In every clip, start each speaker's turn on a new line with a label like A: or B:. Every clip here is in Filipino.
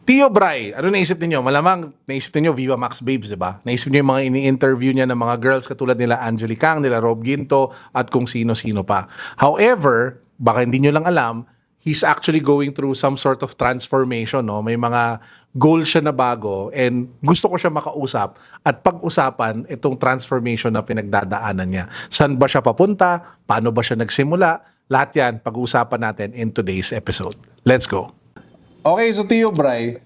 A: Tio Bray, ano naisip niyo? Malamang naisip niyo Viva Max Babes, di ba? Naisip niyo yung mga ini-interview niya ng mga girls katulad nila Angelique Kang, nila Rob Ginto, at kung sino-sino pa. However, baka hindi niyo lang alam, he's actually going through some sort of transformation, no? May mga goal siya na bago and gusto ko siya makausap at pag-usapan itong transformation na pinagdadaanan niya. Saan ba siya papunta? Paano ba siya nagsimula? Lahat yan, pag-uusapan natin in today's episode. Let's go! Okay, so Tio Bray,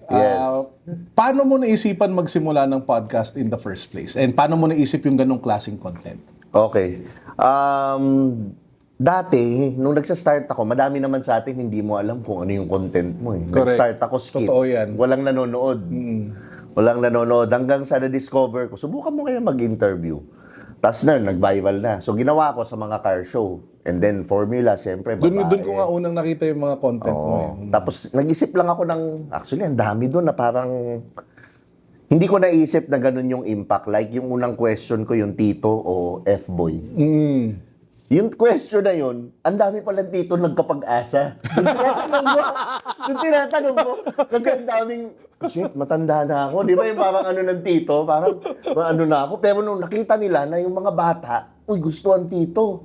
A: paano mo naisipan magsimula ng podcast in the first place? And paano mo naisip yung ganong klaseng content?
B: Okay. Dati, nung nagsa-start ako, madami naman sa atin hindi mo alam kung ano yung content mo.
A: Correct.
B: Nag-start ako skit.
A: Totoo yan.
B: Walang nanonood. Walang nanonood. Hanggang sa na-discover ko, subukan mo kaya mag-interview. Tapos na, nag-viral na. So, ginawa ko sa mga car show. And then, formula, siyempre, babae.
A: Doon ko nga unang nakita yung mga content mo.
B: Tapos, nag-isip lang ako ng, actually, ang dami doon na parang, hindi ko naisip na ganun yung impact. Like, yung unang question ko, yung tito o F-boy. Yung question na yun, ang dami palang tito nagkapag-asa. Yung tinatanong mo, kasi ang daming, shit, matanda na ako. Di ba yung parang ano ng tito, parang ano na ako. Pero nung nakita nila na yung mga bata, uy, gusto ang tito.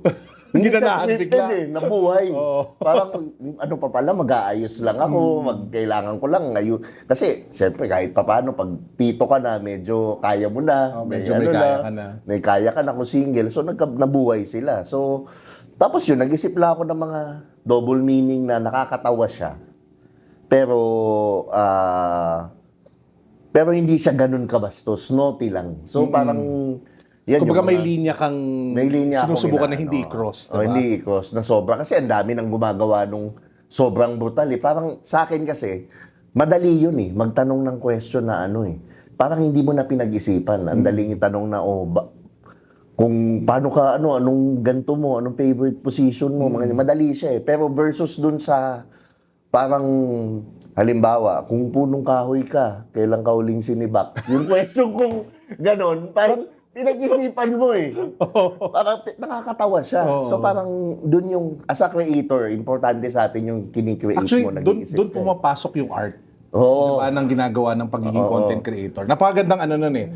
B: Hindi
A: Ginanahan bigla.
B: Nabuhay. Parang, ano pa pala, mag-aayos lang ako, kailangan ko lang ngayon. Kasi, syempre, kahit pa paano, pag tito ka na, medyo kaya mo na.
A: Medyo may kaya ka na.
B: May kaya ka na kung single. So, nabuhay sila. So, tapos yun, nag-isip lang ako ng mga double meaning na nakakatawa siya. Pero, pero hindi siya ganun kabastos. Naughty lang. So, parang, yan
A: Kumbaga
B: yung
A: may linya kang sinusubukan na hindi i-cross, diba?
B: Hindi i-cross, na sobra. Kasi ang dami nang gumagawa nung sobrang brutal eh. Parang sa akin kasi, madali yun eh. Magtanong ng question na ano eh. Parang hindi mo na pinag-isipan. Ang daling itanong na, kung paano ka, anong ganto mo, anong favorite position mo, madali siya eh. Pero versus dun sa, parang, halimbawa, kung punong kahoy ka, kailan ka huling sinibak? Yung question kung ganon, parang, pinag-isipan mo eh. Parang nakakatawa siya. So parang dun yung, as a creator, importante sa atin yung kinikreate
A: Actually,
B: mo. Nag-iisip
A: doon
B: ka.
A: pumapasok yung art. Diba, ng ginagawa ng pagiging content creator. Napakagandang ano nun eh,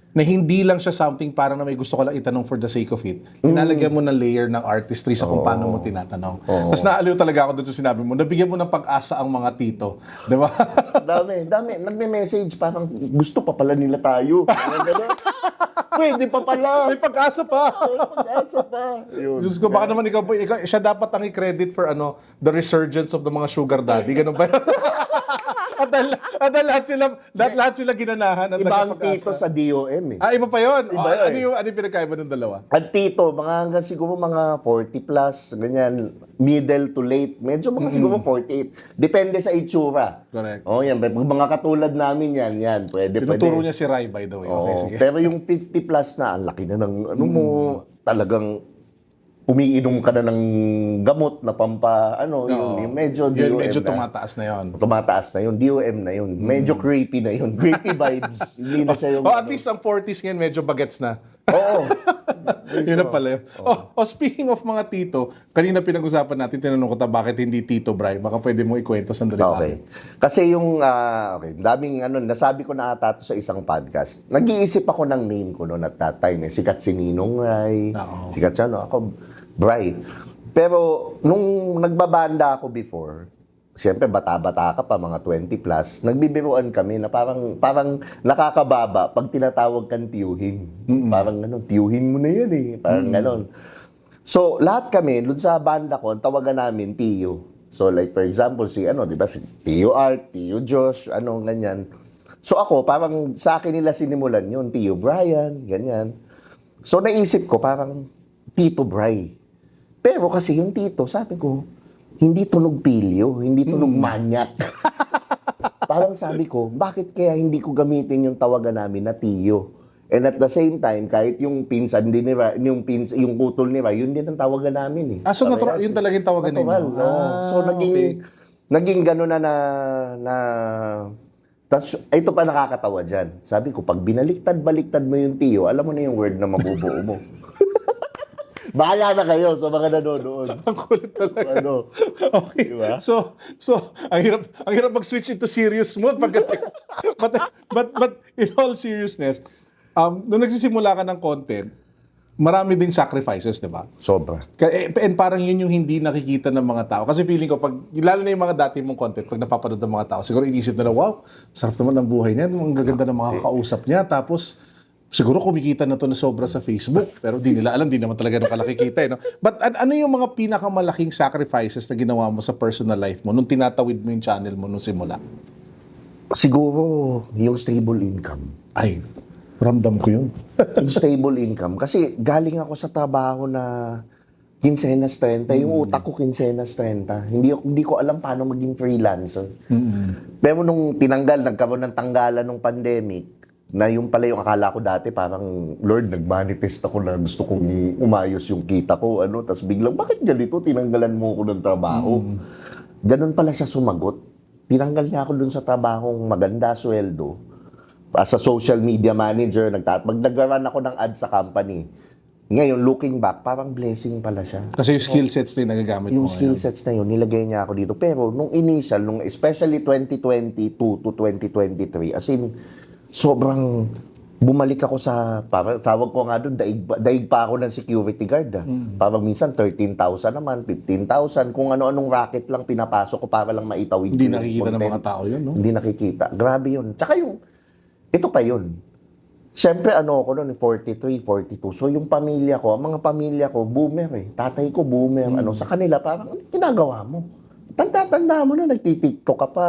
A: na hindi lang siya something parang na may gusto ko lang itanong for the sake of it. Inalagyan mo ng layer ng artistry sa kung paano mo tinatanong. Tapos naaliw talaga ako doon sa sinabi mo, nabigyan mo ng pag-asa ang mga tito. Di ba?
B: Dami. Nagme-message parang gusto pa pala nila tayo. Pwede pa pala.
A: May pag-asa pa.
B: Pag-asa pa. Yun.
A: Diyos ko, baka naman ikaw siya dapat ang i-credit for the resurgence of the mga sugar daddy. Ganun ba? At lahat sila ginanahan at
B: Ibang
A: nagpag-asa.
B: tito sa DOM eh.
A: Iba pa yun.
B: Iba yun.
A: Ano yung pinagkaiba ng dalawa?
B: At tito, hanggang siguro mga 40 plus, ganyan, middle to late, medyo mga siguro 48. Depende sa itsura.
A: Correct.
B: Yan. Pag mga katulad namin yan, pwede.
A: Tinuturo niya si Rai, by the way. Okay, sige.
B: Pero yung 50 plus na, ang laki na ng, talagang umiinom ka na ng gamot na yung medyo DOM
A: Medyo
B: na.
A: tumataas na yun.
B: Tumataas na yun, DOM na yun. Medyo creepy na yun. Creepy vibes. Hindi na siya yung...
A: At least ang 40s ngayon, medyo bagets na.
B: Oo.
A: Yun na pala yun. Speaking of mga tito, kanina pinag-usapan natin, tinanong ko bakit hindi Tito Bray? Baka pwede mo ikwento sandali
B: Okay. Kasi yung, daming, nasabi ko na ata to sa isang podcast. Nag-iisip ako ng name ko noon at that time. Sikat si Ninong Ray. Sikat siya, ako, Bray. Pero, nung nagbabanda ako before, siyempre, bata-bata ka pa, mga 20 plus, nagbibiruan kami na parang nakakababa pag tinatawag kang tiyuhin. Parang tiyuhin mo na yan eh. Parang ganon. So, lahat kami, dun sa banda ko, ang tawagan namin, Tiyo. So, like, for example, si Tiyo Art, Tiyo Josh, ganyan. So, ako, parang sa akin nila sinimulan yun, Tiyo Brian, ganyan. So, naisip ko, parang, Tito Bray. Pero kasi yung tito, sabi ko, hindi tunog pilyo, hindi tunog manyak. Parang sabi ko, bakit kaya hindi ko gamitin yung tawagan namin na Tiyo? And at the same time, kahit yung pinsan din ni Ray, yung putol ni Ray, yun din ang tawagan namin eh.
A: So yun talaga yung tawagan ninyo?
B: So naging gano'n na tapos, ito pa nakakatawa dyan. Sabi ko, pag binaliktad-baliktad mo yung Tiyo, alam mo na yung word na mabubuo mo. Bahala na kayo sa mga nanonood.
A: Ang kulit talaga.
B: Ano?
A: Okay.
B: Diba?
A: So ang hirap mag-switch into serious mode but in all seriousness, nung nagsisimula ka ng content, marami ding sacrifices, 'di ba?
B: Sobra.
A: And parang yun yung hindi nakikita ng mga tao. Kasi feeling ko, lalo na yung mga dati mong content, pag napapanood ng mga tao, siguro inisip nila, wow, sarap naman ng buhay niya, ang gaganda ng mga kausap niya. Tapos, siguro kumikita na to na sobra sa Facebook. Pero di nila alam, di naman talaga nung kalaki kita. No? But ano yung mga pinakamalaking sacrifices na ginawa mo sa personal life mo nung tinatawid mo yung channel mo nung simula?
B: Siguro, yung stable income.
A: Ay, ramdam ko yun.
B: Yung stable income. Kasi galing ako sa trabaho na quincenas 30. Yung utak ko quincenas 30. Hindi ko alam paano maging freelancer. Pero nung nagkaroon ng tanggalan ng pandemic, na yung pala yung akala ko dati, parang, Lord, nag-manifest ako na gusto kong umayos yung kita ko. Tapos biglang, bakit ganito? Tinanggalan mo ako ng trabaho. Ganun pala siya sumagot. Tinanggal niya ako dun sa trabahong maganda, sweldo. As a social media manager, nag-run ako ng ad sa company. Ngayon, looking back, parang blessing pala siya.
A: Kasi yung skill sets na yung nagagamit mo
B: Yung skill sets na yun, nilagay niya ako dito. Pero nung initial, especially 2022 to 2023, as in, sobrang bumalik ako tawag ko nga doon, daig pa ako ng security guard. Parang minsan 13,000 naman, 15,000, kung ano-anong racket lang pinapasok ko para lang maitawid.
A: Hindi nakikita ng mga tao yun, no?
B: Hindi nakikita. Grabe yun. Tsaka ito pa yun. Siyempre, ako noon, 43, 42. So, yung pamilya ko, ang mga pamilya ko, boomer eh. Tatay ko, boomer. Sa kanila, parang, ano ginagawa mo? Tanda-tanda mo na, nagtitiktok ka pa.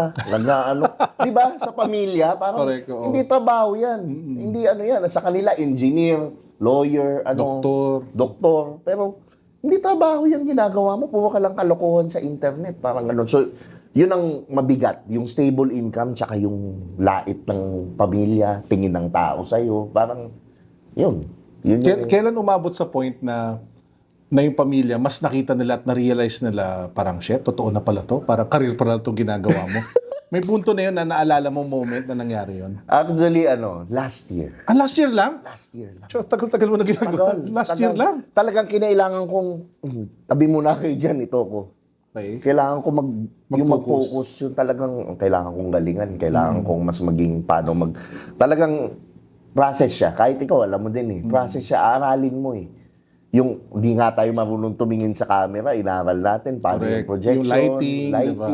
B: Di ba? Sa pamilya, parang,
A: Correct, oo.
B: hindi trabaho yan. Hindi yan. Sa kanila, engineer, lawyer, doktor. Pero, hindi trabaho yan ginagawa mo. Puro ka lang kalokohan sa internet. Parang ganun. So, yun ang mabigat, yung stable income tsaka yung lait ng pamilya, tingin ng tao sa'yo. Parang, yun.
A: Kailan umabot sa point na yung pamilya, mas nakita nila at na-realize nila, parang, shit, totoo na pala to? Parang career pala itong ginagawa mo. May punto na yun na naalala mong moment na nangyari yun?
B: Actually, last year.
A: Last year lang?
B: Last year lang.
A: So, tagal-tagal mo na ginagawa. Last year lang?
B: Talagang kinailangan kong, tabi muna kayo dyan, ito ko.
A: Okay.
B: Kailangan ko mag-focus. Yung talagang kailangan kong galingan. Kailangan kong mas maging talagang process siya. Kahit ikaw, alam mo din eh. Process siya. Aralin mo eh. Yung hindi nga tayo marunong tumingin sa camera, inaral natin. Paano yung projection,
A: yung lighting diba?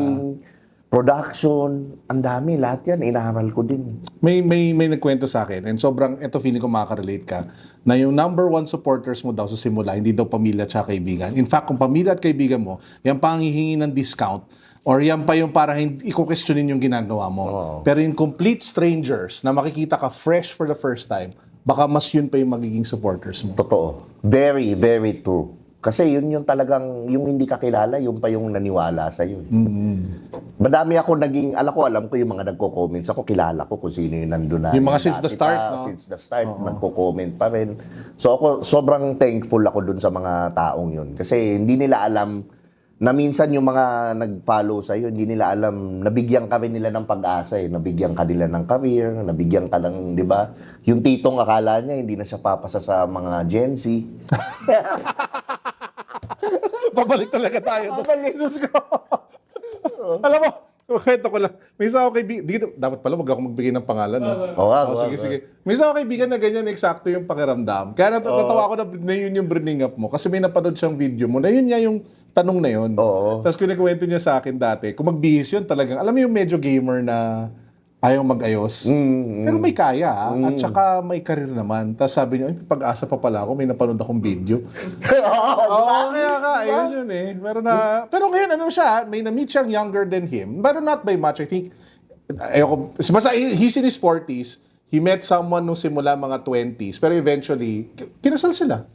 B: Production, ang dami, lahat yan, inaral ko din.
A: May nagkwento sa akin, and sobrang, ito feeling ko makaka-relate ka, na yung number one supporters mo daw sa simula, hindi daw pamilya at kaibigan. In fact, kung pamilya at kaibigan mo, yan pa ang hihingi ng discount, or yan pa yung para hindi i-questionin yung ginagawa mo.
B: Oh.
A: Pero yung complete strangers, na makikita ka fresh for the first time, baka mas yun pa yung magiging supporters mo.
B: Totoo. Very, very true. Kasi yun yung talagang, yung hindi ka kilala, yun pa yung naniwala sa'yo. Madami ako alam ko yung mga nagko-comments. Ako kilala ko kung sino yung nandun na.
A: Yung mga since the start, no?
B: Since the start, nagko-comment pa rin. So ako, sobrang thankful ako dun sa mga taong yun. Kasi hindi nila alam na minsan yung mga nag-follow sa'yo, hindi nila alam, nabigyan ka rin nila ng pag-asa eh. Nabigyan ka nila ng career, nabigyan ka ng, di ba? Yung titong akala niya, hindi na siya papasa sa mga Gen Z.
A: Pabalik talaga tayo. Pabalik. Diyos ko. Alam mo, kwento ko lang. May isa ako kaibigan, dapat pala wag ako magbigay ng pangalan. No? Sige. May isa ako kaibigan na ganyan, eksakto yung pakiramdam. Kaya natawa ko na yun yung bring up mo. Kasi may napanood siyang video mo na yun nga yung tanong na yun. Tapos kinikwento niya sa akin dati, kung magbihis yun talagang, alam mo yung medyo gamer na ayaw mag-ayos. Pero may kaya, at saka may karir naman. Tapos sabi niya, pag-asa pa pala ako, may napanood akong video. Kaya ka, ayun yun eh. Pero ngayon, may na-meet siyang younger than him. Pero not by much, I think. Basta he's in his 40s. He met someone nung simula mga 20s. Pero eventually, kinasal sila.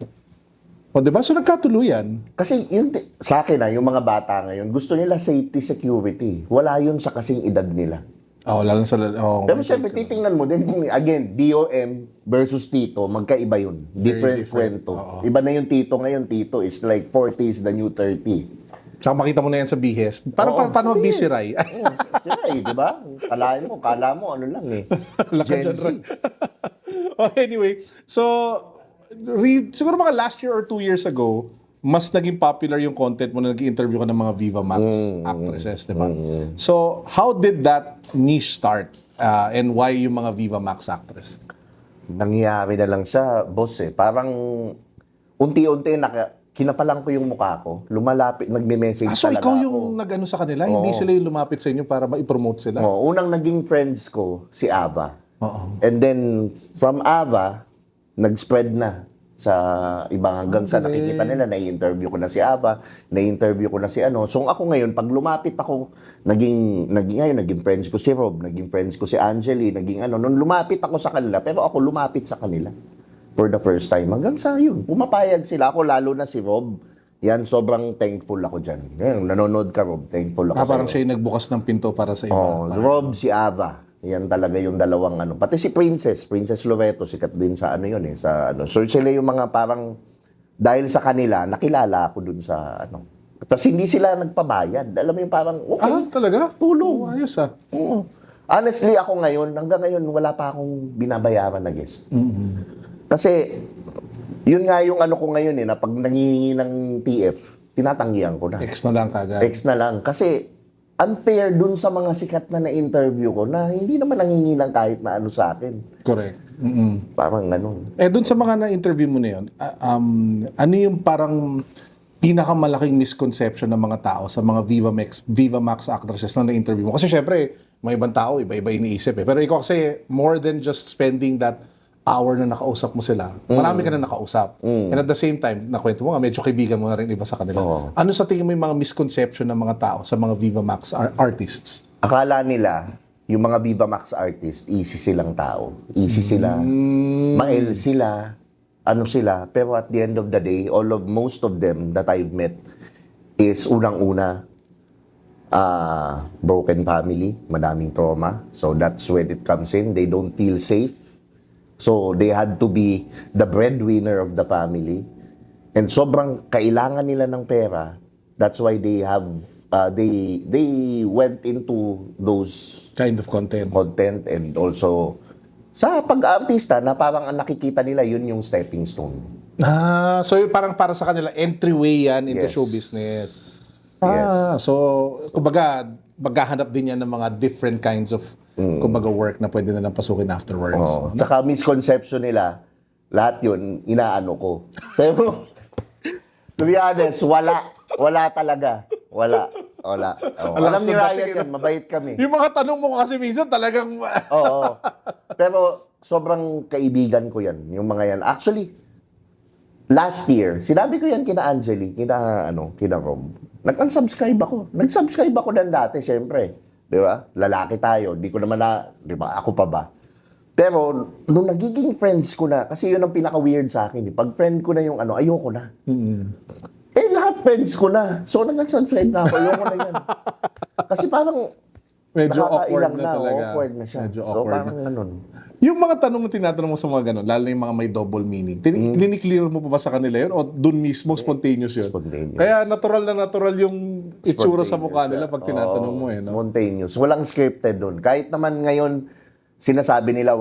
A: O diba? So nagkatuluyan.
B: Kasi yun, sa akin yung mga bata ngayon, gusto nila safety, security. Wala yun sa kasing edad nila.
A: Lalo sa...
B: Pero syempre, titingnan mo din kung, again, DOM versus Tito, magkaiba yun. Different kwento. Iba na yung Tito ngayon. Tito is like 40 is the new 30.
A: Tsaka makita mo na yan sa bihes. Paano mag-busy Ray?
B: Siray, di ba? Kala mo, ano lang eh. Gen Z.
A: Anyway, so, siguro mga last year or 2 years ago, mas naging popular yung content mo na nag-interview ka ng mga Viva Max actresses, di ba? So, how did that niche start? And why yung mga Viva Max actress?
B: Nangyari na lang siya, boss eh. Parang unti-unti kinapalang ko yung mukha ko. Lumalapit, nagme-message
A: So,
B: talaga
A: ikaw
B: ako.
A: yung nag-ano sa kanila? Hindi sila yung lumapit sa inyo para ma-promote sila?
B: Oo, unang naging friends ko, si Ava.
A: Oo.
B: And then, from Ava, nag-spread na sa ibang hanggang sa nakikita nila, nai-interview ko na si Ava, nai-interview ko na si ano. So ako ngayon, pag lumapit ako, naging friends ko si Rob, naging friends ko si Angeli, naging ano, nung lumapit ako sa kanila, pero ako lumapit sa kanila for the first time. Hanggang sa yun, pumapayag sila ako, lalo na si Rob. Yan, sobrang thankful ako dyan. Yan, nanonood ka, Rob, thankful ako
A: Parang
B: sa'yo.
A: siya yung nagbukas ng pinto para sa iba.
B: Oh, Rob, si Ava. Yan talaga yung dalawang ano. Pati si Princess Loreto, sikat din sa ano yun eh, sa ano. So sila yung mga parang dahil sa kanila, nakilala ako dun sa ano. Tapos hindi sila nagpabayad. Alam mo yung parang, okay,
A: Talaga?
B: tulong.
A: Oh, ayos
B: Oo. Honestly, ako ngayon, hanggang ngayon, wala pa akong binabayaran na guest. Kasi, yun nga yung ano ko ngayon eh, na pag nangihingi ng TF, tinatanggihan ko na.
A: X na lang kagad.
B: X na lang. Kasi, unfair dun sa mga sikat na na-interview ko na hindi naman nangingi ng kahit na ano sa akin.
A: Correct.
B: Parang ganun.
A: Dun sa mga na-interview mo na yun, ano yung parang pinakamalaking misconception ng mga tao sa mga Viva Max actresses na na-interview mo? Kasi syempre, may ibang tao, iba-iba iniisip eh. Pero ikaw kasi, more than just spending that hour na nakausap mo sila, marami ka na nakausap. And at the same time, nakwento mo nga, medyo kaibigan mo na rin iba sa kanila.
B: Oo.
A: Ano sa tingin mo yung mga misconception ng mga tao sa mga Viva Max artists?
B: Akala nila, yung mga Viva Max artist, easy silang tao. Easy sila. Mael sila. Ano sila. Pero at the end of the day, most of them that I've met is unang-una, broken family, madaming trauma. So that's when it comes in. They don't feel safe. So they had to be the breadwinner of the family. And sobrang kailangan nila ng pera. That's why they have they went into those
A: Kind of content.
B: content and also sa pag-artista na parang ang nakikita nila yun yung stepping stone.
A: So yung parang para sa kanila, entryway yan into
B: Yes.
A: show business.
B: Yes.
A: So, kumbaga, maghahanap din yan ng mga different kinds of, kumbaga, work na pwede na lang pasukin afterwards.
B: Oh. Tsaka misconception nila, lahat yun, inaano ko. Pero, to be honest, wala talaga. Wala. Oh, alam ni Ryan yan, mabait kami.
A: Yung mga tanong mo kasi minsan talagang...
B: Oo. Pero sobrang kaibigan ko yan, yung mga yan. Actually, last year, sinabi ko yan kina Angeli, kina Rob. Nag-unsubscribe ako. Nag-subscribe ako dan dati, syempre. Di ba? Lalaki tayo. Di ko naman di ba? Ako pa ba? Pero, nung nagiging friends ko na, kasi yun ang pinaka-weird sa akin. Pag friend ko na yung ayoko na. Lahat friends ko na. So, nag-subscribe na ako. Ayoko na yan. Kasi parang,
A: Medyo awkward
B: nakakailang
A: na talaga.
B: Awkward na siya.
A: Medyo
B: So,
A: awkward
B: parang
A: na.
B: ganun.
A: Yung mga tanong na tinatanong mo sa mga ganun, lalo na yung mga may double meaning, cliniclear mo pa ba sa kanila yun? O dun mismo, spontaneous yun?
B: Spontaneous.
A: Kaya natural yung itsura sa mukha nila pag tinatanong mo eh. No?
B: Spontaneous. Walang scripted doon. Kahit naman ngayon, sinasabi nila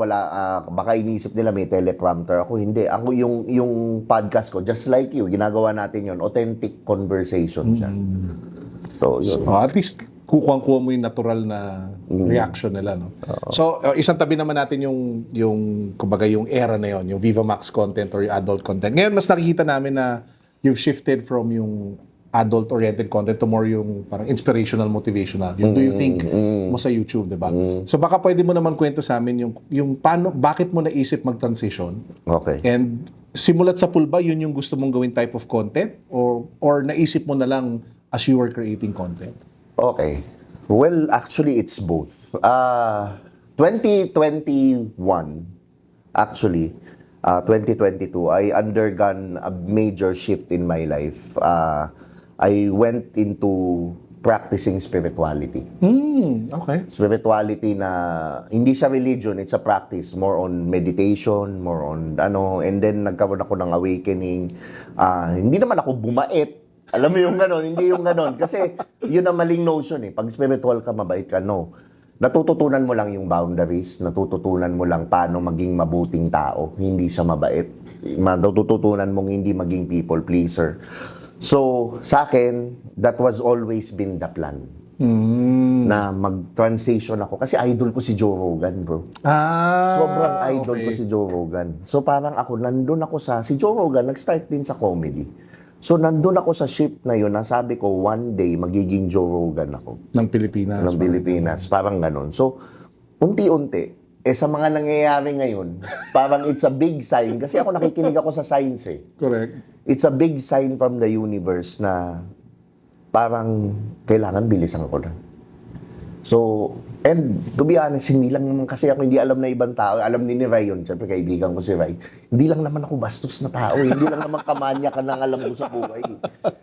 B: baka inisip nila may teleprompter. Ako hindi. Ako yung podcast ko, just like you, ginagawa natin yun, authentic conversation siya. So, yun.
A: At least, kukuha mo yung natural na reaction nila, no? So, isang tabi naman natin kumbaga yung era na yon, yung Viva Max content or yung adult content. Ngayon, mas nakikita namin na you've shifted from yung adult-oriented content to more yung parang inspirational, motivational. Yung do you think mo sa YouTube, di ba? So, baka pwede mo naman kwento sa amin yung bakit mo naisip mag-transition?
B: Okay.
A: And simulat sa pool ba, yun yung gusto mong gawin type of content? Or naisip mo na lang as you were creating content?
B: Okay. Well, actually, it's both. 2021, actually, 2022, I undergone a major shift in my life. I went into practicing spirituality.
A: Okay.
B: Spirituality na hindi siya religion, it's a practice. More on meditation, more on and then nagkaroon ako ng awakening. Hindi naman ako bumait. Alam mo yung ganon, hindi yung ganon. Kasi yun ang maling notion eh. Pag spiritual ka, mabait ka, no. natututunan mo lang yung boundaries, natututunan mo lang paano maging mabuting tao, hindi siya mabait. Natututunan mong hindi maging people pleaser. So, sa akin, that was always been the plan. Na mag-transition ako. Kasi idol ko si Joe Rogan, bro. Sobrang idol ko si Joe Rogan. So, parang ako, nandun ako si Joe Rogan, nag-start din sa comedy. So, nandun ako sa shift na yun, nasabi ko, one day, magiging Joe Rogan ako.
A: Ng Pilipinas.
B: Ng Pilipinas. Parang ganun. So, unti-unti, sa mga nangyayari ngayon, parang it's a big sign. Kasi ako nakikinig ako sa signs eh.
A: Correct.
B: It's a big sign from the universe na parang kailangan bilisan ko na. So, and to be honest, hindi lang naman kasi ako hindi alam na ibang tao. Alam ni Ray yun. Siyempre, kaibigan ko si Ray. Hindi lang naman ako bastos na tao. Hindi lang naman kamanya ka ng alam ko sa buhay.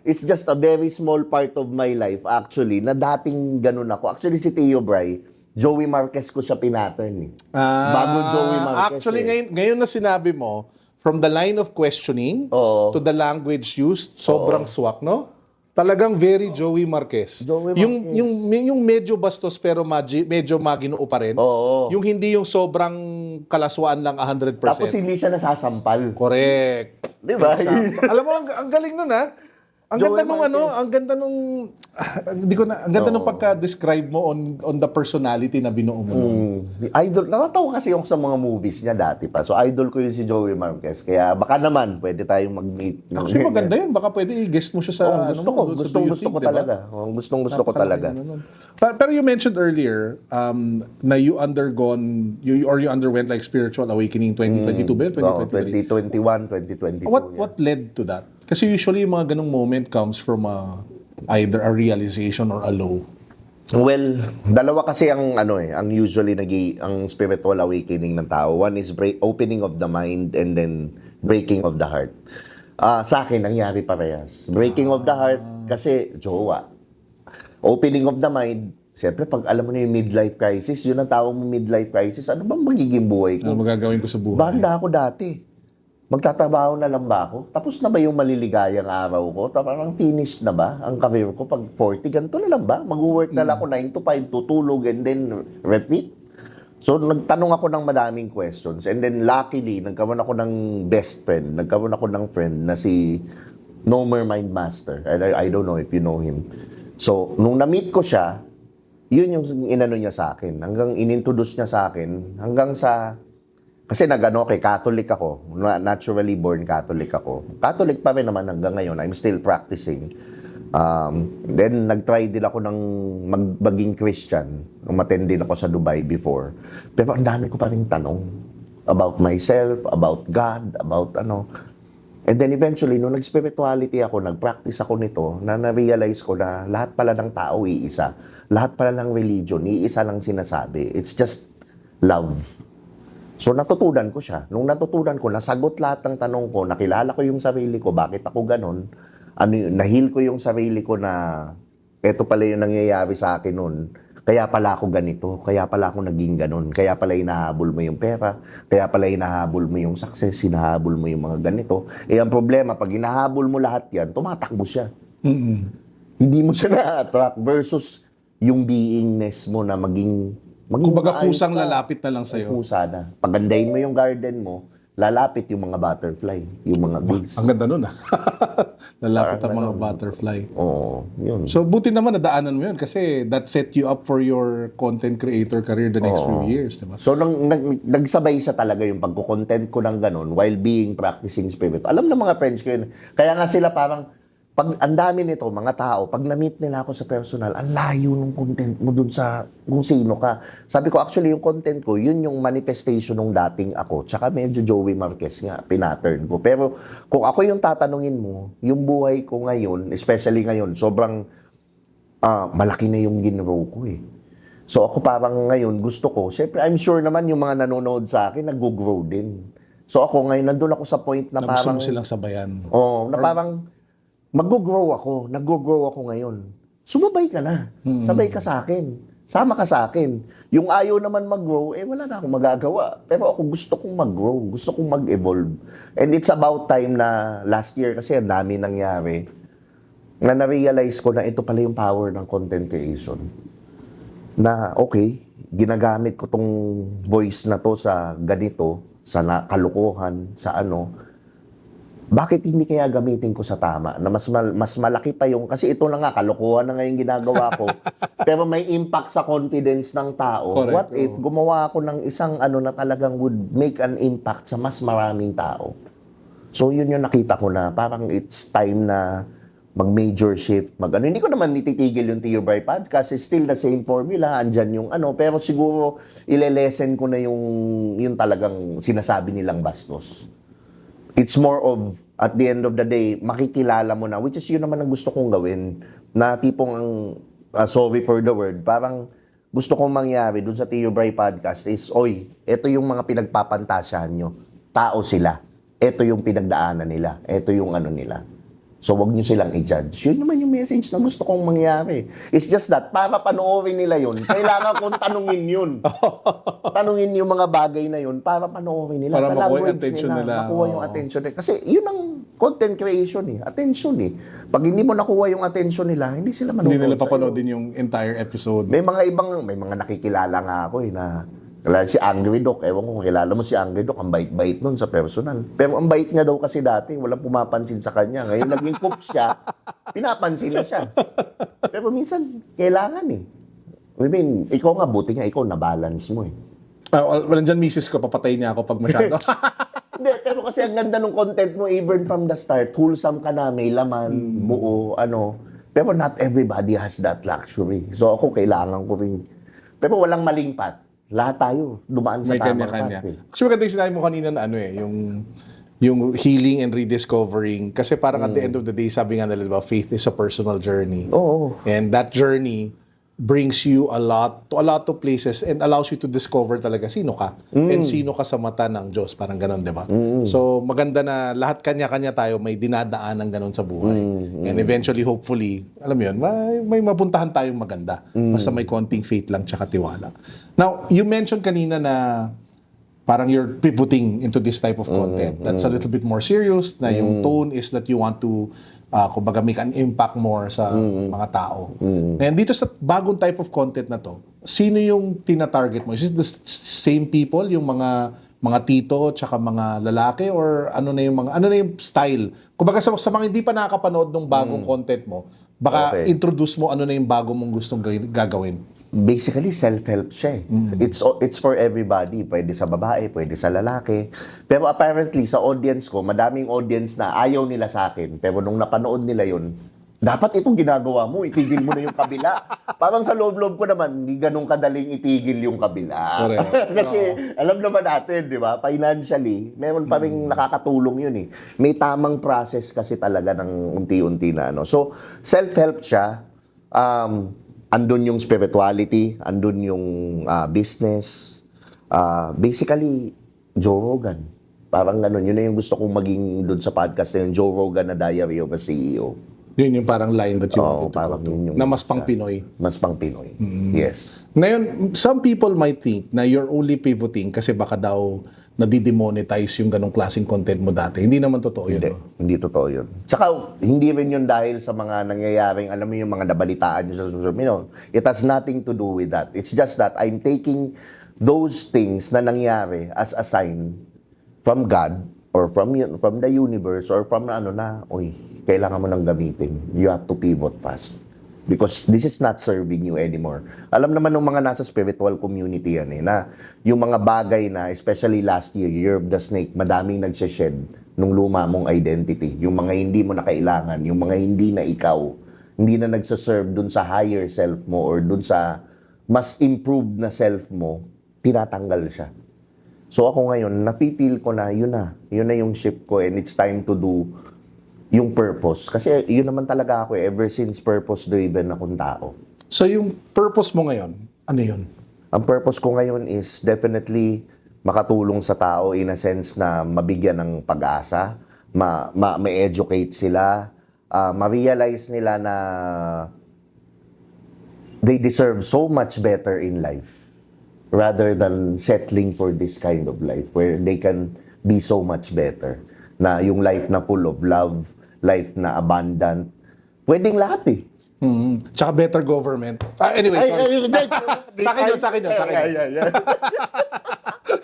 B: It's just a very small part of my life, actually, na dating ganun ako. Actually, si Tio Bray, Joey Marquez ko siya pinattern eh. Bago Joey Marquez
A: Actually, ngayon na sinabi mo, from the line of questioning
B: Oo.
A: to the language used, sobrang swak, no? Talagang very Joey Marquez.
B: Joey
A: Yung medyo bastos pero medyo maginoo pa rin.
B: Oo.
A: Yung hindi yung sobrang kalaswaan lang 100%.
B: Tapos hindi siya nasasampal.
A: Correct.
B: Di ba?
A: Alam mo, ang galing nun ha. Ang
B: Joey
A: ganda nung
B: Marquez.
A: ang ganda nung ang ganda nung pagka-describe mo on the personality na binuo mo.
B: Idol, natatawa kasi yung sa mga movies niya dati pa. So, idol ko yun si Joey Marquez. Kaya baka naman, pwede tayong mag-meet.
A: Actually, maganda yun. Baka pwede i-guest mo siya sa...
B: gusto ko. Gustong-gusto ko talaga. Gustong-gusto ko talaga.
A: Pero you mentioned earlier na you underwent like spiritual awakening 2022 ba yun? 2023?
B: 2021, 2022.
A: What led to that? Kasi usually yung mga ganong moment comes from either a realization or a low.
B: Well, dalawa kasi ang usually ang spiritual awakening ng tao. One is opening of the mind and then breaking of the heart. Sa akin, nangyari parehas. Breaking of the heart kasi jowa. Opening of the mind, siyempre pag alam mo na yung midlife crisis, yun ang tawag mo midlife crisis, ano bang magiging buhay ko?
A: Ano magagawin ko sa buhay?
B: Banda ako dati. Magtatrabaho na lang ba ako? Tapos na ba yung maliligayang araw ko? Parang finished na ba ang career ko pag 40? Ganito na lang ba? Mag-work na lang ako 9 to 5, tutulog and then repeat? So, nagtanong ako ng madaming questions. And then, luckily, nagkaroon ako ng best friend. Nagkaroon ako ng friend na si Nomer Mindmaster. I don't know if you know him. So, nung na-meet ko siya, yun yung inano niya sa akin. Hanggang inintroduce niya sa akin. Hanggang sa... Kasi Catholic ako. Naturally born Catholic ako. Catholic pa rin naman hanggang ngayon. I'm still practicing. Then, nag-try din ako ng maging Christian. Umattend din ako sa Dubai before. Pero ang dami ko pa rin tanong about myself, about God, about ano. And then eventually, nung nag-spirituality ako, nag-practice ako nito, na-realize ko na lahat pala ng tao iisa. Lahat pala ng religion, iisa lang sinasabi. It's just love. So natutunan ko siya. Nung natutunan ko, nasagot lahat ng tanong ko, nakilala ko yung sarili ko, bakit ako ganon, nahil ko yung sarili ko na eto pala yung nangyayari sa akin nun, kaya pala ako ganito, kaya pala ako naging ganon, kaya pala hinahabol mo yung pera, kaya pala hinahabol mo yung success, hinahabol mo yung mga ganito. Ang problema, pag hinahabol mo lahat yan, tumatakbo siya. Hindi mo siya na-attract versus yung beingness mo na maging
A: Kumbaga kusang
B: ka.
A: lalapit na lang sa'yo.
B: Kusa na. Pagandahin mo yung garden mo, lalapit yung mga butterfly, yung mga bees.
A: Ang ganda nun lalapit ang mga butterfly.
B: Oo, yun.
A: So buti naman nadaanan mo yun kasi that set you up for your content creator career the next few years, diba?
B: So, nagsabay sa talaga yung pagkukontent ko ng ganun while being practicing spirit. Alam ng mga friends ko yun. Kaya nga sila parang, pag ang dami nito, mga tao, pag na-meet nila ako sa personal, ang layo ng content mo dun sa kung sino ka. Sabi ko, actually, yung content ko, yun yung manifestation ng dating ako. Tsaka medyo Joey Marquez nga, pinattern ko. Pero kung ako yung tatanungin mo, yung buhay ko ngayon, especially ngayon, sobrang malaki na yung ginrow ko eh. So ako parang ngayon, gusto ko, syempre, I'm sure naman yung mga nanonood sa akin, nag-grow din. So ako ngayon, nandun ako sa point na
A: Gusto
B: parang...
A: mo silang sabayan.
B: Oo, na parang... Mag-grow ako ngayon. Sumabay ka na. Sabay ka sa akin. Sama ka sa akin. Yung ayaw naman mag-grow, wala na akong magagawa. Pero ako gusto kong mag-grow. Gusto kong mag-evolve. And it's about time na last year, kasi ang dami nangyari, na na-realize ko na ito pala yung power ng content creation. Na okay, ginagamit ko tong voice na to sa ganito, sa kalukuhan, sa ano, bakit hindi kaya gamitin ko sa tama? Na mas malaki pa yung, kasi ito na nga, kalukuhan na nga yung ginagawa ko, pero may impact sa confidence ng tao.
A: Correct.
B: What if gumawa ako ng isang ano na talagang would make an impact sa mas maraming tao? So yun yung nakita ko na parang it's time na mag-major shift, Hindi ko naman nititigil yung Tio Bry podcast, still the same formula, andyan yung ano, pero siguro ile-lessen ko na yung talagang sinasabi nilang bastos. It's more of, at the end of the day, makikilala mo na, which is yun naman ang gusto kong gawin, na tipong ang, sorry for the word, parang gusto kong mangyari dun sa Tio Bry podcast is, oy, ito yung mga pinagpapantasyahan nyo. Tao sila. Ito yung pinagdaanan nila. Ito yung ano nila. So, wag nyo silang i-judge. Yun naman yung message na gusto kong mangyari. It's just that, para panoorin nila yun, kailangan kong tanungin yun. Tanungin yung mga bagay na yun para panoorin nila.
A: Para
B: sa
A: makuha yung
B: language
A: attention nila.
B: Makuha yung attention nila. Kasi yun ang content creation eh. Attention eh. Pag hindi mo nakuha yung attention nila, hindi sila manonood.
A: Hindi nila
B: sa'yo.
A: papanood din yung entire episode.
B: May mga nakikilala nga ako eh na si Angry Doc, ewan ko kung kilala mo si Angry Doc, ang bait-bait nun sa personal. Pero ang bait niya daw kasi dati, walang pumapansin sa kanya. Ngayon naging coops siya, pinapansin na siya. Pero minsan, kailangan eh. I mean, ikaw nga, buti nga, ikaw na-balance mo eh.
A: Well, dyan misis ko, papatayin niya ako pag masyado.
B: Hindi, pero kasi ang ganda ng content mo, even from the start, wholesome ka na, may laman, buo, ano. Pero not everybody has that luxury. So ako, kailangan ko rin. Pero walang maling path. Lahat tayo dumaan sa
A: May
B: tamang
A: kanya-kanya.
B: path eh.
A: Actually, maganda yung sinabi mo kanina na ano eh, yung healing and rediscovering. Kasi parang at the end of the day, sabi nga nila, diba, faith is a personal journey.
B: Oo.
A: And that journey brings you a lot of places and allows you to discover talaga sino ka and sino ka sa mata ng Diyos, parang gano'n, 'di ba? So maganda na lahat kanya-kanya tayo may dinadaan ng gano'n sa buhay. And eventually, hopefully, alam mo 'yun, may mapuntahan tayong maganda. Basta may konting faith lang tsaka tiwala. Now, you mentioned kanina na parang you're pivoting into this type of content that's a little bit more serious, na yung tone is that you want to kumbaga make an impact more sa mga tao. And dito sa bagong type of content na to, sino yung tina-target mo? Is it the same people, yung mga tito tsaka mga lalaki, or ano na yung style? Kumbaga sa mga hindi pa nakakapanood ng bagong content mo, baka
B: Okay.
A: introduce mo ano na yung bago mong gustong gagawin.
B: Basically, self-help siya eh. It's for everybody. Pwede sa babae, pwede sa lalaki. Pero apparently, sa audience ko, madaming audience na ayaw nila sa akin. Pero nung napanood nila yun, dapat itong ginagawa mo, itigil mo na yung kabila. Parang sa loob-loob ko naman, hindi ganun kadaling itigil yung kabila.
A: Correct.
B: Kasi alam naman natin, di ba, financially, meron pa rin nakakatulong yun eh. May tamang process kasi talaga ng unti-unti na ano. So, self-help siya. Andun yung spirituality, andun yung business. Basically, Joe Rogan. Parang ganun. Yun na yung gusto kong maging dun sa podcast na yung Joe Rogan na Diary of a CEO.
A: Yun yung parang line that you wanted to
B: parang
A: go to.
B: yun yung
A: Na mas pang Pinoy.
B: Mas pang Pinoy. Yes.
A: Ngayon, some people might think na you're only pivoting kasi baka daw nadidemonetize yung ganong klaseng content mo dati. Hindi naman totoo yun.
B: Hindi.
A: No?
B: Hindi totoo yun. Tsaka, hindi rin yun dahil sa mga nangyayaring, alam mo yung mga nabalitaan nyo sa social media. It has nothing to do with that. It's just that I'm taking those things na nangyari as a sign from God or from the universe or from kailangan mo nang gamitin. You have to pivot fast. Because this is not serving you anymore. Alam naman ng mga nasa spiritual community yan na yung mga bagay na, especially last year of the Snake, madaming nagseshed nung luma mong identity. Yung mga hindi mo na kailangan, yung mga hindi na ikaw, hindi na nagsaserve dun sa higher self mo or dun sa mas improved na self mo, tinatanggal siya. So ako ngayon, nafe-feel ko na yun na yung shift ko and it's time to do yung purpose. Kasi yun naman talaga ako ever since purpose-driven akong tao.
A: So yung purpose mo ngayon, ano yun?
B: Ang purpose ko ngayon is definitely makatulong sa tao in a sense na mabigyan ng pag-asa, ma-educate sila, ma-realize nila na they deserve so much better in life rather than settling for this kind of life where they can be so much better. Na yung life na full of love, life na abundant. Pwedeng lahat eh.
A: Tsaka better government. Anyway, sorry. Sa akin yun, sa akin yun, sa akin yun.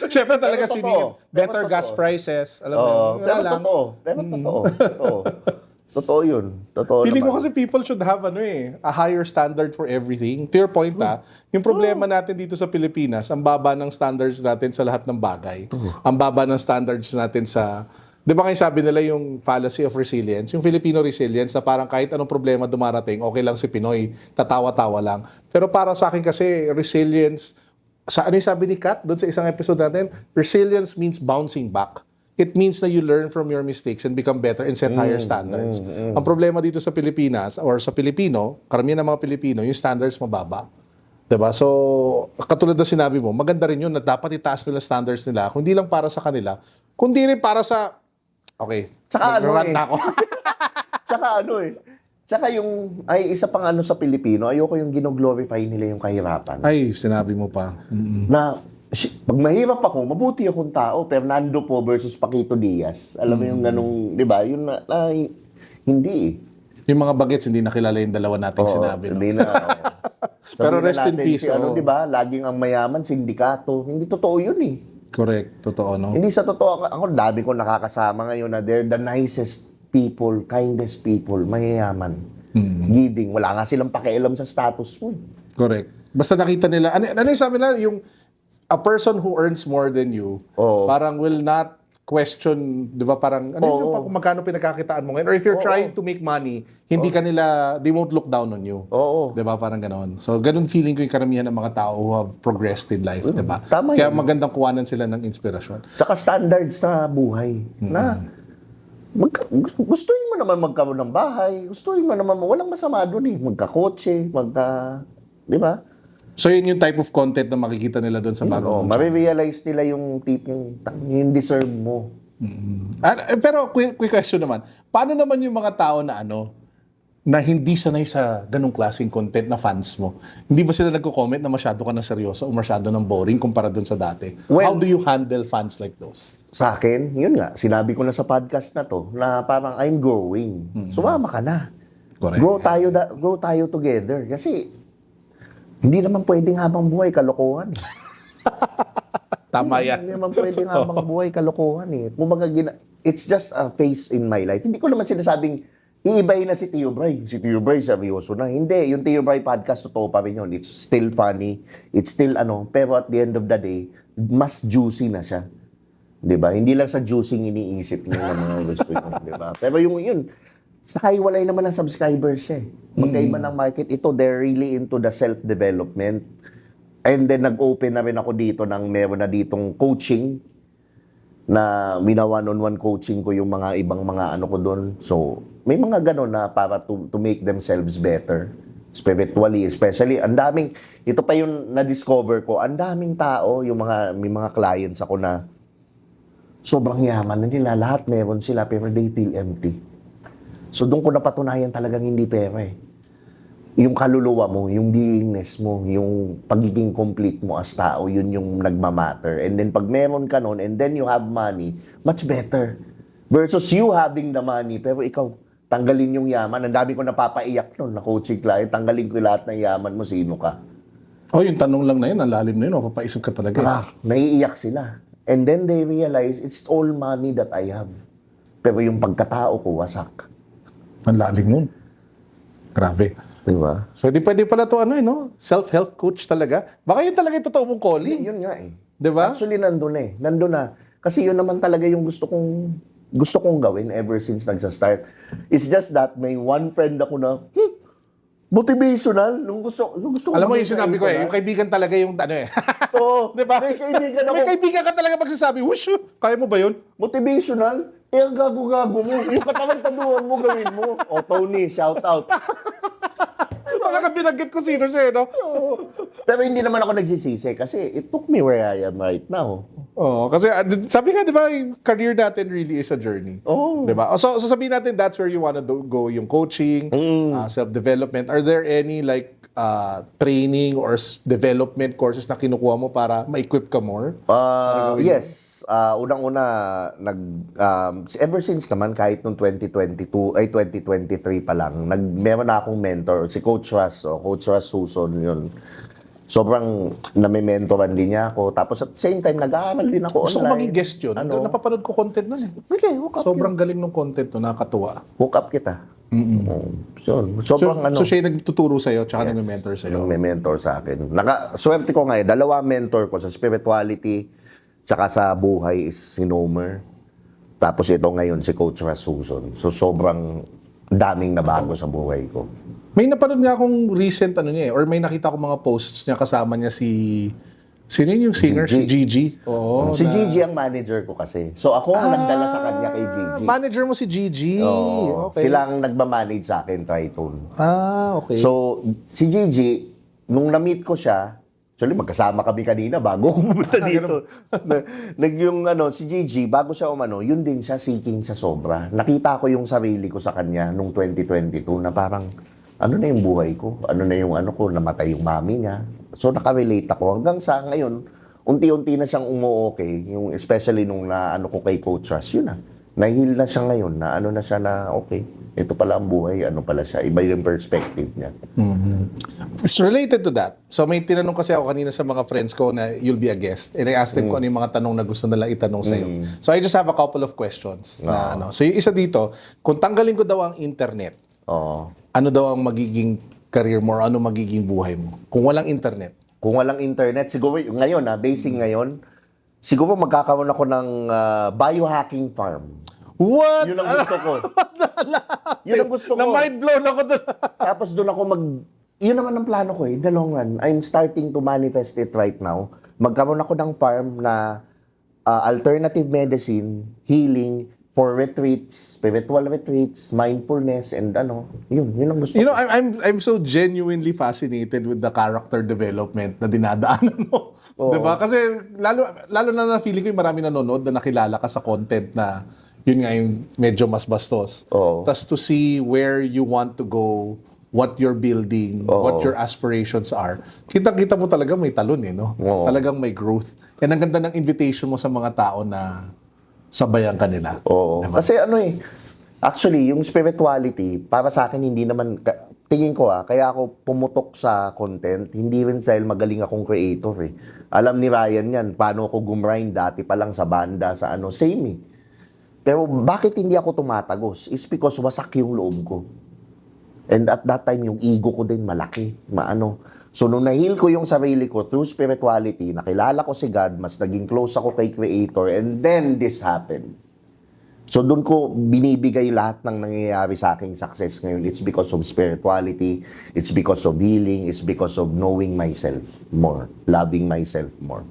A: Siyempre talaga
B: Pero
A: siningin.
B: totoo.
A: Better
B: Pero
A: gas
B: totoo.
A: prices. Alam mo
B: Oo,
A: yun. Wala
B: pero
A: lang.
B: totoo. Pero totoo. Totoo yun. Totoo
A: Feeling ko
B: naman.
A: kasi people should have a higher standard for everything. To your point yung problema natin dito sa Pilipinas, ang baba ng standards natin sa lahat ng bagay. Ang baba ng standards natin sa, di ba kayo sabi nila yung fallacy of resilience, yung Filipino resilience na parang kahit anong problema dumarating, okay lang si Pinoy, tatawa-tawa lang. Pero para sa akin kasi, resilience, ano yung sabi ni Kat doon sa isang episode natin, resilience means bouncing back. It means na you learn from your mistakes and become better and set higher standards. Ang problema dito sa Pilipinas or sa Pilipino, karamihan ng mga Pilipino, yung standards mababa. 'Di ba? So, katulad na sinabi mo, maganda rin yun na dapat itaas nila standards nila, kundi lang para sa kanila, kundi rin para sa okay.
B: Tsaka
A: nagrarant na ako.
B: Tsaka yung, isa pang sa Pilipino, ayoko yung gino-glorify nila yung kahirapan.
A: Ay, sinabi mo pa.
B: Na, pag mahirap ako, mabuti akong tao, Fernando po versus Paquito Diaz. Alam mo yung ganong, di ba? Yun hindi eh.
A: Yung mga bagets, hindi nakilala yung dalawa nating sinabi. No?
B: Hindi na.
A: Pero
B: Sabihin
A: rest
B: na
A: in
B: natin
A: peace.
B: Si, di ba? Laging ang mayaman, sindikato. Hindi totoo yun eh.
A: Correct. Totoo, no?
B: Hindi sa totoo. Ako, dami ko nakakasama ngayon na they're the nicest people, kindest people, mayayaman. Giving. Wala nga silang pakialam sa status mo.
A: Correct. Basta nakita nila, ano yung sabi nila, yung a person who earns more than you, parang will not question, di ba, parang, yung kung magkano pinagkakitaan mo ngayon? Or if you're trying to make money, hindi ka nila, they won't look down on you.
B: Oo.
A: Di ba, parang ganon. So, ganun feeling ko yung karamihan ng mga tao who have progressed in life, di ba?
B: Tama
A: Kaya
B: yan.
A: magandang kuwanan sila ng inspirasyon.
B: Tsaka standards na buhay. Na, gustuin mo naman magkaroon ng bahay, gustuin mo naman, walang masama doon eh. Magkakotse, di ba?
A: So, yun yung type of content na makikita nila doon sa bagong
B: Marirealize nila yung tipong yung deserve mo.
A: Pero quick question naman, paano naman yung mga tao na na hindi sanay sa ganung klaseng content na fans mo? Hindi ba sila nagko-comment na masyado ka na seryoso o masyado ng boring kumpara doon sa dati?
B: Well,
A: how do you handle fans like those?
B: Sa akin, yun nga, sinabi ko na sa podcast na to, na parang I'm growing. Sumama ka na.
A: Correct.
B: Grow tayo together. Kasi, hindi naman pwedeng habang buhay kalokohan.
A: Tama yan.
B: Hindi naman pwedeng habang buhay kalokohan eh. Kumbaga, it's just a phase in my life. Hindi ko naman sinasabing, iibay na si Tio Bray. Si Tio Bray, seryoso na. Hindi, yung Tio Bray podcast, totoo pa rin yun. It's still funny. It's still pero at the end of the day, mas juicy na siya. 'Di ba? Hindi lang sa juicing iniisip niya ng mga gusto niya, 'di ba? Pero yun, saka hiwalay naman ng subscribers siya eh. Magkaiba ng market ito, they're really into the self-development. And then nag-open na rin ako dito ng meron na ditong coaching na one-on-one coaching ko yung mga ibang mga ko doon. So, may mga gano'n na para to make themselves better spiritually, especially. Ito pa yung na-discover ko, ang daming tao, may mga clients ako na sobrang yaman na nila, lahat meron sila, pero they feel empty. So, doon ko napatunayan talagang hindi pera eh. Yung kaluluwa mo, yung beingness mo, yung pagiging complete mo as tao, yun yung nagmamatter. And then, pag meron ka nun, and then you have money, much better. Versus you having the money, pero ikaw, tanggalin yung yaman. Ang dami ko napapaiyak nun, na coaching client, tanggalin ko lahat ng yaman mo, sino ka?
A: Yung tanong lang na yun, ang lalim na yun, mapapaisip ka talaga.
B: Naiiyak sila. And then they realize, it's all money that I have. Pero yung pagkatao ko, wasak.
A: Ang lalim nun. Grabe.
B: Diba?
A: So, pwede pala to self-help coach talaga. Baka yun talaga yung totoo mong calling.
B: Yun nga eh.
A: Diba?
B: Actually, nandun eh. Nandun na. Kasi yun naman talaga yung gusto kong gawin ever since nagsa-start. It's just that may one friend ako na, motivational. Nung gusto
A: Alam mo yung sinabi ko yung kaibigan talaga yung
B: Oo.
A: diba?
B: May kaibigan ako.
A: May kaibigan ka talaga magsasabi, whoosh, kaya mo ba yun?
B: Motivational? Ang gago-gago mo. Yung katawan taduhan mo, gawin mo. O, Tony, shout out.
A: Talaga binanggit ko sino siya, no?
B: Pero hindi naman ako nagsisisi kasi it took me where I am right now.
A: Oo, kasi sabi nga, di ba, yung career natin really is a journey.
B: Oo.
A: Di ba? So sabihin natin, that's where you wanna go, yung coaching, self-development. Are there any like training or development courses na kinukuha mo para ma-equip ka more?
B: Yes. Unang-una, ever since naman, kahit nung 2023 pa lang, meron na akong mentor, si Coach Russ Suson, yun. Sobrang nami-mentoran din niya ako. Tapos at the same time, nag-aaral din ako
A: Gusto ko
B: online.
A: maging guest yun. Napapanood ko content nun eh.
B: Okay, hook up
A: Sobrang galing ng content nun, nakakatuwa.
B: Hook up kita. Sobrang
A: So siya yung nagtuturo sa'yo, tsaka nag-mentor sa'yo.
B: May mentor sa akin. Swerte ko ngayon, dalawa mentor ko sa spirituality, tsaka sa buhay is si Nomer. Tapos ito ngayon si Coach Rasuson. So sobrang daming nabago sa buhay ko.
A: May napanood nga akong recent niya eh, or may nakita ko mga posts niya, kasama niya sino yung singer? Si Gigi. Oo.
B: Si Gigi ang manager ko kasi. So ako ang nagdala sa kanya kay Gigi.
A: Manager mo si Gigi.
B: Oo.
A: Okay.
B: Sila ang nagmamanage sa akin, Tritone.
A: Okay.
B: So, si Gigi, nung na-meet ko siya, actually, magkasama kami kanina bago ako pumunta dito. Si Gigi, bago siya yun din siya seeking sa sobra. Nakita ko yung sarili ko sa kanya nung 2022 na parang, ano na yung buhay ko? Ano na yung ko? Namatay yung mami niya. So, nakarelate ako. Hanggang sa ngayon, unti-unti na siyang umu-okay. Yung, especially nung ko kay Coach Russ, yun na. Nahil na siya ngayon na na siya na okay. Ito pala ang buhay, pala siya. Iba yung perspective niya.
A: It's related to that. So may tinanong kasi ako kanina sa mga friends ko na you'll be a guest. And I asked them kung ano yung mga tanong na gusto nila itanong sa'yo. So I just have a couple of questions. So yung isa dito, kung tanggalin ko daw ang internet, ano daw ang magiging career mo or ano magiging buhay mo? Kung walang internet.
B: Kung walang internet, siguro ngayon, basing ngayon, siguro magkakaroon ako ng biohacking farm.
A: What?
B: Yun ang gusto ko. Yun ang gusto ko.
A: Na-mind blown ako doon.
B: Tapos doon ako yun naman ang plano ko in the long run. I'm starting to manifest it right now. Magkaroon ako ng farm na alternative medicine, healing, for retreats, spiritual retreats, mindfulness, and yun ang gusto ko.
A: I'm so genuinely fascinated with the character development na dinadaanan mo. Diba? Kasi lalo na feeling ko yung marami nanonood na nakilala ka sa content na yun nga yung medyo mas bastos. Tapos to see where you want to go, what you're building, what your aspirations are, kita-kita mo talaga may talon no? Talagang may growth. And ang ganda ng invitation mo sa mga tao na sabayan ka nila. Diba?
B: Kasi actually, yung spirituality, para sa akin, hindi naman, tingin ko kaya ako pumutok sa content, hindi rin dahil magaling akong creator Alam ni Ryan yan, paano ako gumrind dati pa lang sa banda, sa same Pero bakit hindi ako tumatagos? Is because wasak yung loob ko. And at that time, yung ego ko din malaki. So, nung nahil ko yung sarili ko through spirituality, nakilala ko si God, mas naging close ako kay Creator, and then this happened. So, doon ko binibigay lahat ng nangyayari sa aking success ngayon. It's because of spirituality, it's because of healing, it's because of knowing myself more, loving myself more.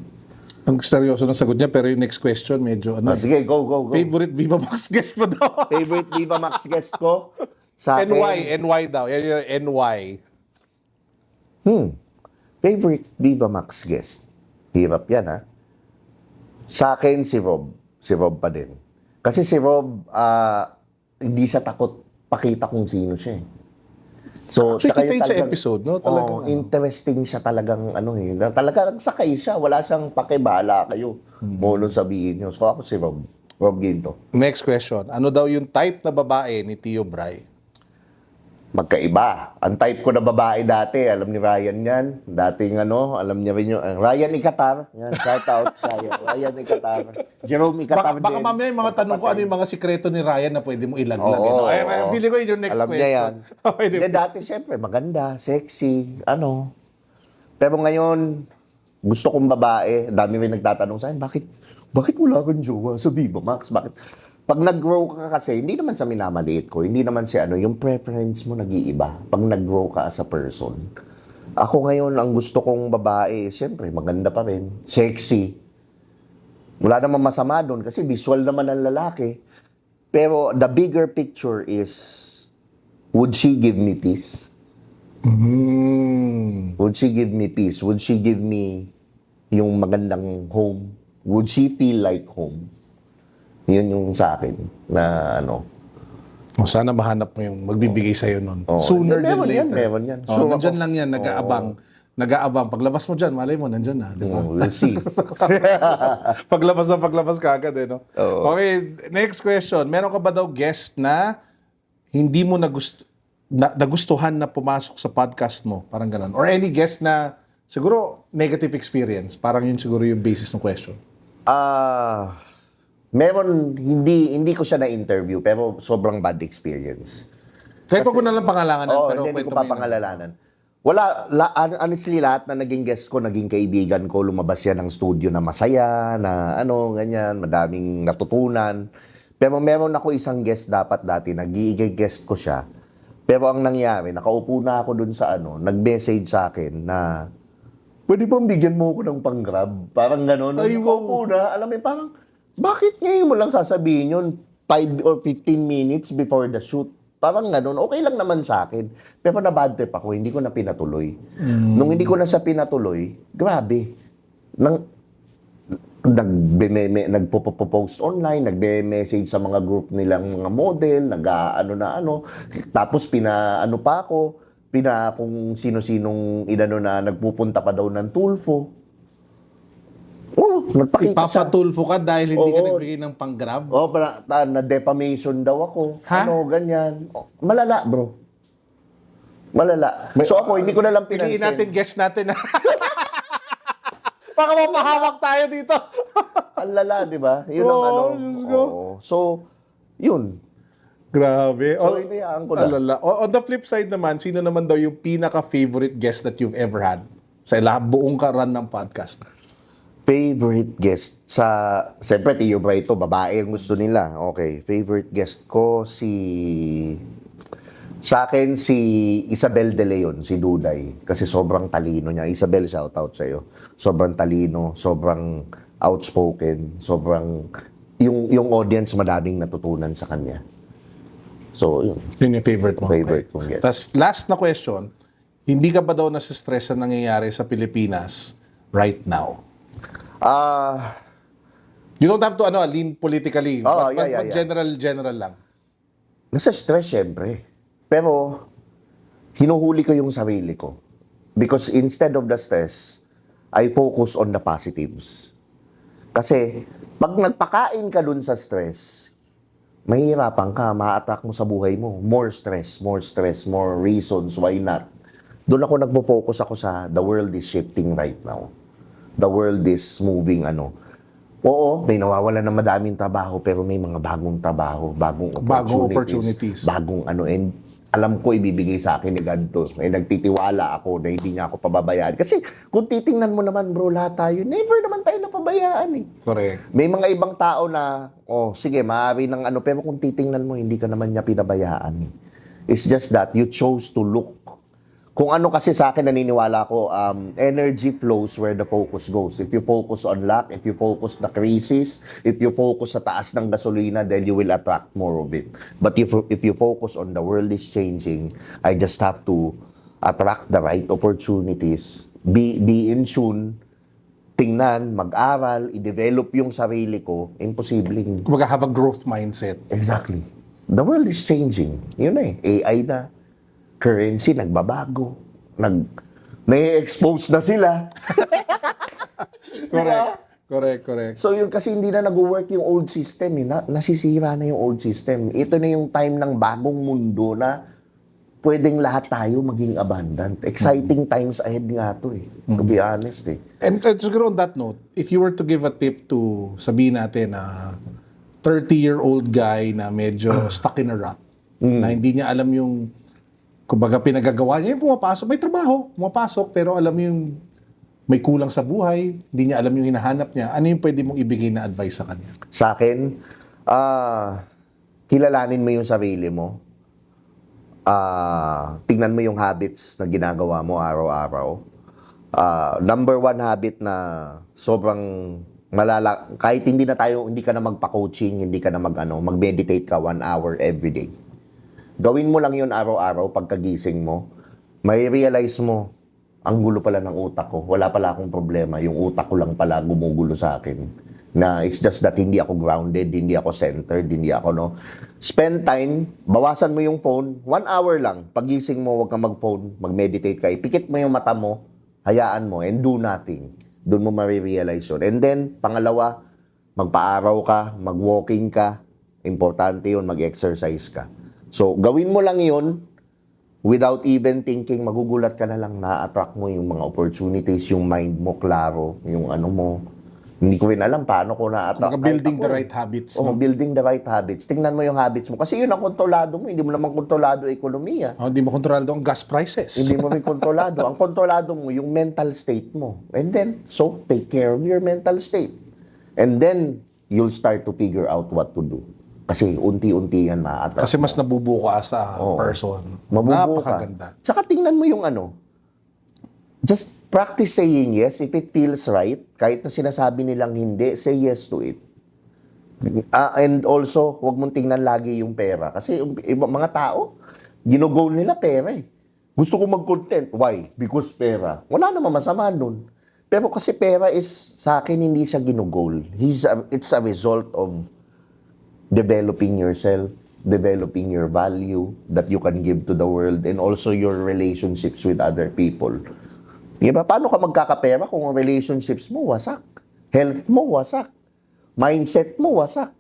A: Ang seryoso ng sagot niya, pero yung next question, medyo
B: Sige, go.
A: Favorite Viva Max guest mo daw?
B: Favorite Viva Max guest ko? Sa akin,
A: NY daw. Yan yung NY.
B: Favorite Viva Max guest? Hirap yan, Sa akin, si Rob. Si Rob pa din. Kasi si Rob, hindi siya takot pakita kung sino siya So,
A: actually, kita yun sa episode, no? Talagang,
B: interesting siya talagang, talagang sakay siya. Wala siyang pakibala kayo. Mulong sabihin nyo. So, ako si Rob. Rob Ginto.
A: Next question. Ano daw yung type na babae ni Tio Bray?
B: Magkaiba. Ang type ko na babae dati, alam ni Ryan yan. Dating alam niya rin yung, Ryan Icatar. Yan, shout out sa Ryan Icatar. Jerome Icatar
A: Baka mamaya yung mga tanong ko, ano yung mga sikreto ni Ryan na pwede mo ilaglag. Ay, feeling ko yun yung next
B: alam
A: question.
B: Niya yan. Hindi, dati siyempre, maganda, sexy, Pero ngayon, gusto kong babae. Dami rin nagtatanong sa akin, bakit wala kang jowa sa Viva Max? Bakit? Pag nag-grow ka kasi, hindi naman sa minamaliit ko, hindi naman si yung preference mo nag-iiba pag nag-grow ka as a person. Ako ngayon, ang gusto kong babae, siyempre, maganda pa rin, sexy. Wala namang masama doon kasi visual naman ang lalaki. Pero the bigger picture is, would she give me peace? Would she give me peace? Would she give me yung magandang home? Would she feel like home? Yun yung sa akin na ano.
A: Sana mahanap mo yung magbibigay sa'yo nun.
B: Oh,
A: Sooner than
B: meron
A: later.
B: Meron yan.
A: Oh,
B: Sure
A: nandyan
B: ako.
A: lang yan, nag-aabang. Nag-aabang. Paglabas mo dyan, malay mo, nandyan na. Di ba?
B: We'll see.
A: paglabas ka agad eh, no? Okay, next question. Meron ka ba daw guest na hindi mo nagustuhan na pumasok sa podcast mo? Parang ganun. Or any guest na siguro negative experience? Parang yun siguro yung basis ng question.
B: Meron, hindi ko siya na-interview, pero sobrang bad experience.
A: Kahit wag mo na lang pangalanan.
B: Oo,
A: pero
B: hindi
A: kwento
B: ko
A: mo yun.
B: papangalalanan. Honestly, lahat na naging guest ko, naging kaibigan ko, lumabas yan ng studio na masaya, na ganyan, madaming natutunan. Pero meron ako isang guest dapat dati, nag-i-guest ko siya. Pero ang nangyari, nakaupo na ako dun sa nag-message sa akin na, pwede bang bigyan mo ako ng pang-grab? Parang gano'n.
A: Ay,
B: Nakaupo na, alam mo, parang, bakit ngayon mo lang sasabihin yun 5 or 15 minutes before the shoot? Parang ganun, okay lang naman sa akin. Pero na-bad trip ako, hindi ko na pinatuloy. Nung hindi ko na siya pinatuloy, grabe. Nagpo-post online, nagbe-message sa mga group nilang mga model, tapos kung sino-sinong na nagpupunta pa daw ng Tulfo. Nagpakita siya.
A: Ipapatulfo ka dahil hindi ka
B: Oo.
A: nagbigay ng pang-grab?
B: Na-defamation daw ako.
A: Ha?
B: Ganyan. Malala, bro. Malala. So ako, hindi ko na lang
A: Piliin
B: pinansin.
A: natin, guest natin. Baka mapahawak tayo dito.
B: Ang lala, di ba? Yun ang
A: Oo, Diyos ko.
B: Oo. So, yun.
A: Grabe.
B: So, inayaan ko na.
A: Alala. On the flip side naman, sino naman daw yung pinaka-favorite guest that you've ever had sa buong karan ng podcast?
B: Favorite guest siyempre, Tio Bray ito, babae ang gusto nila. Okay, favorite guest ko sa akin si Isabel De Leon, si Duday. Kasi sobrang talino niya. Isabel, shout out sa'yo. Sobrang talino, sobrang outspoken, yung audience madaming natutunan sa kanya. So, yun.
A: Yun yung favorite mo.
B: Favorite kong guest.
A: Tapos, last na question, hindi ka ba daw nasistress sa nangyayari sa Pilipinas right now? You don't have to lean politically.
B: Oh,
A: but
B: yeah.
A: general lang.
B: Nasa stress, syempre. Pero, hinuhuli ko yung sarili ko. Because instead of the stress, I focus on the positives. Kasi, pag nagpakain ka dun sa stress, mahihirapan ka, ma-attack mo sa buhay mo. More stress, more reasons why not. Doon ako nagpo-focus ako sa the world is shifting right now. The world is moving, Oo, may nawawalan ng madaming trabaho, pero may mga bagong trabaho, bagong opportunities. And alam ko ibibigay sa akin ni God to. Nagtitiwala ako na hindi niya ako pababayaan. Kasi kung titingnan mo naman, bro, lahat tayo, never naman tayo napabayaan eh.
A: Correct.
B: May mga ibang tao na, sige, maaari ng pero kung titingnan mo, hindi ka naman niya pinabayaan eh. It's just that you chose to look. Kung kasi sa akin, naniniwala ko, energy flows where the focus goes. If you focus on luck, if you focus na crisis, if you focus sa taas ng gasolina, then you will attract more of it. But if you focus on the world is changing, I just have to attract the right opportunities, be in tune, tingnan, mag-aral, i-develop yung sarili ko, imposibleng.
A: Kumbaga, have a growth mindset.
B: Exactly. The world is changing. Yun AI na. Currency, nagbabago. Na-expose na sila.
A: Correct.
B: So yun kasi hindi na nag-work yung old system. Nasisira na yung old system. Ito na yung time ng bagong mundo na pwedeng lahat tayo maging abundant. Exciting times ahead nga to to be honest
A: And siguro on that note, if you were to give a tip to, sabihin natin na 30-year-old guy na medyo stuck in a rut, na hindi niya alam yung kumbaga pinagagawa niya, yung may trabaho, pumapasok, pero alam mo yung may kulang sa buhay, hindi niya alam yung hinahanap niya, ano yung pwede mong ibigay na advice sa kanya?
B: Sa akin, kilalanin mo yung sarili mo. Tingnan mo yung habits na ginagawa mo araw-araw. Number one habit na sobrang kahit hindi ka na magpa-coaching, hindi ka na mag-meditate ka 1 hour every day. Gawin mo lang yun araw-araw pagkagising mo. may realize mo, ang gulo pala ng utak ko. Wala pala akong problema. Yung utak ko lang pala gumugulo sa akin. Na it's just that hindi ako grounded, hindi ako centered, hindi ako, no. Spend time, bawasan mo yung phone, 1 hour lang. Pagising mo, huwag kang mag-phone, mag-meditate ka. Ipikit mo yung mata mo, hayaan mo, and do nothing. Doon mo marirealize yun. And then, pangalawa, magpa-araw ka, mag-walking ka. Importante yun, mag-exercise ka. So, gawin mo lang yun, without even thinking, magugulat ka na lang, na-attract mo yung mga opportunities, yung mind mo, klaro, yung ano mo. Hindi ko rin alam paano ko na-attract.
A: Building the right habits.
B: Oh, building the right habits. Tingnan mo yung habits mo. Kasi yun ang kontrolado mo. Hindi mo naman kontrolado ekonomiya.
A: Hindi mo kontrolado ang gas prices.
B: Hindi mo rin kontrolado. Ang kontrolado mo, yung mental state mo. And then, so, take care of your mental state. And then, you'll start to figure out what to do. Kasi unti-unti yan ma-attract.
A: Kasi mas nabubuo ka sa person.
B: Mabubuo ka.
A: Napakaganda.
B: Tsaka tingnan mo yung ano. Just practice saying yes if it feels right. Kahit na sinasabi nilang hindi, say yes to it. And also, huwag mong tingnan lagi yung pera. Kasi yung mga tao, ginogol nila pera eh. Gusto ko mag-content. Why? Because pera. Wala namang masama nun. Pero kasi pera is, sa akin, hindi siya ginogol. It's a result of developing yourself, developing your value that you can give to the world, and also your relationships with other people. Diba? Paano ka magkakapera kung ang relationships mo wasak? Health mo wasak? Mindset mo wasak?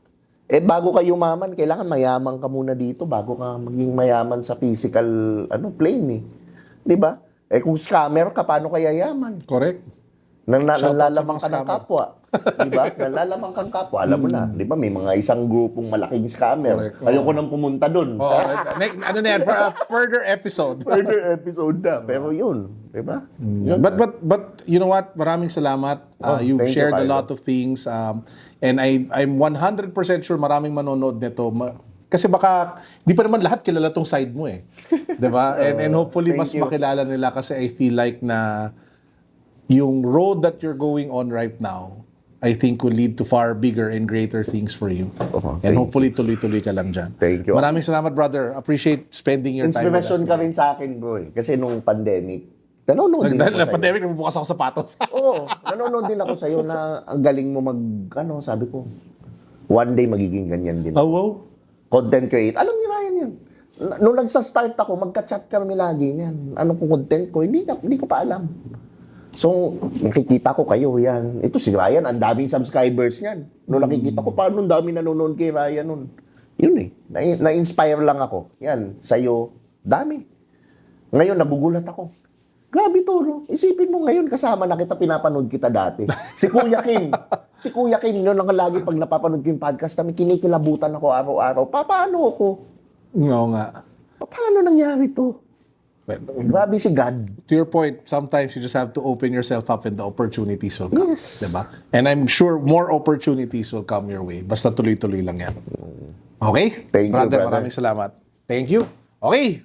B: Bago ka yumaman, kailangan mayaman ka muna dito bago ka maging mayaman sa physical plane eh. Diba? Kung scammer ka, paano ka yayaman?
A: Correct.
B: Nalalamang ka ng kapwa. Diba? Nalalamang kang kapwa. Alam mo na, di ba? May mga isang grupong malaking scammer.
A: Correct.
B: Ayoko nang pumunta dun.
A: Ano na yan? For a further episode.
B: Further episode na. Pero yun. Di ba?
A: But you know what? Maraming salamat. You've
B: thank you,
A: shared a
B: Carlo.
A: lot of things. And I'm 100% sure maraming manonood nito. Kasi baka, di pa naman lahat kilala tong side mo eh. Diba? And hopefully
B: thank
A: mas
B: you.
A: makilala nila kasi I feel like na yung road that you're going on right now, I think will lead to far bigger and greater things for you.
B: Thank
A: And hopefully tuloy-tuloy ka lang dyan.
B: Thank you.
A: Maraming salamat, brother. Appreciate spending your time with us.
B: Inspiration ka rin sa akin, bro. Kasi nung pandemic, nanonood din ako
A: Dahil na
B: sa'yo.
A: pandemic, nagbubukas ako sapatos.
B: Oo, nanonood din ako sa'yo na ang galing mo sabi ko, one day magiging ganyan din.
A: Oh, wow.
B: Content create. Alam niyo Ryan yun. Nung nagsa-start ako, magka-chat kami lagi niyan. Ano pong content ko? Hindi ko pa alam. So, nakikita ko kayo yan. Ito si Ryan, ang daming subscribers niyan. Nung nakikita ko, paano ang dami nanonood kay Ryan nun? Yun eh. Na-inspire lang ako. Yan, sa'yo, dami. Ngayon, nagugulat ako. Grabe to, no? Isipin mo ngayon, kasama na kita, pinapanood kita dati. Si Kuya Kim. Si Kuya Kim, yun ang lagi pag napapanood ko yung podcast namin, kinikilabutan ako araw-araw. Paano ako?
A: Oo nga.
B: Paano nangyari to?
A: Well,
B: Grabe si God.
A: to your point, sometimes you just have to open yourself up and the opportunities will come.
B: Yes.
A: Diba? And I'm sure more opportunities will come your way. Basta tuloy-tuloy lang yan. Okay?
B: Thank you, brother.
A: Maraming salamat. Thank you. Okay.